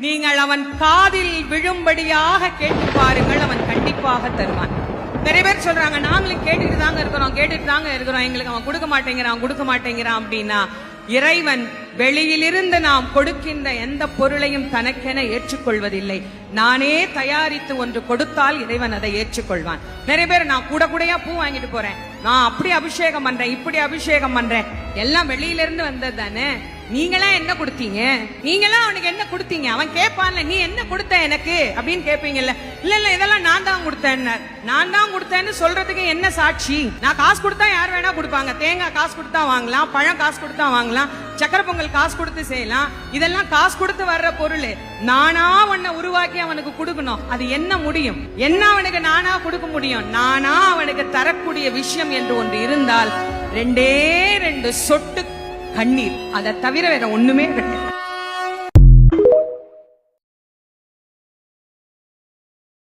நீங்கள் அவன் காதில் விழும்படியாக கேட்டு பாருங்கள், அவன் கண்டிப்பாக தருவான். நிறைய பேர் சொல்றாங்க, நாங்களும் கேட்டுட்டு தாங்க இருக்கிறோம், எங்களுக்கு அவன் கொடுக்க மாட்டேங்கிறான் அப்படின்னா, இறைவன் வெளியிலிருந்து நாம் கொடுக்கின்ற எந்த பொருளையும் தனக்கென ஏற்றுக்கொள்வதில்லை. நானே தயாரித்து ஒன்று கொடுத்தால் இறைவன் அதை ஏற்றுக்கொள்வான். நிறைய பேர் நான் கூடையா பூ வாங்கிட்டு போறேன், நான் அப்படி அபிஷேகம் பண்றேன், இப்படி அபிஷேகம் பண்றேன், எல்லாம் வெளியிலிருந்து வந்தது தானே, நீங்களா என்ன கொடுத்தீங்க, நீங்களா அவனுக்கு என்ன கொடுத்தீங்க, அவன் கேட்பான்ல நீ என்ன கொடுத்த எனக்கு அப்படின்னு கேட்பீங்கல்ல. இல்ல இதெல்லாம் நான் தான் கொடுத்தேன்னு சொல்றதுக்கு என்ன சாட்சி? நான் காசு கொடுத்தா யார் வேணா கொடுப்பாங்க, தேங்காய் காசு கொடுத்தா வாங்கலாம், பழம் காசு கொடுத்தா வாங்கலாம், சக்கரை பொங்கல் காசு கொடுத்து செய்யலாம், இதெல்லாம் காசு கொடுத்து வர்ற பொருள். நானா உன்னை உருவாக்கி அவனுக்கு கொடுக்கணும், அது என்ன முடியும்? என்ன அவனுக்கு நானா கொடுக்க முடியும்? நானா அவனுக்கு தரக்கூடிய விஷயம் என்று ஒன்று இருந்தால் 2 சொட்டு கண்ணீர், அதை தவிர வேற ஒண்ணுமே கிடையாது.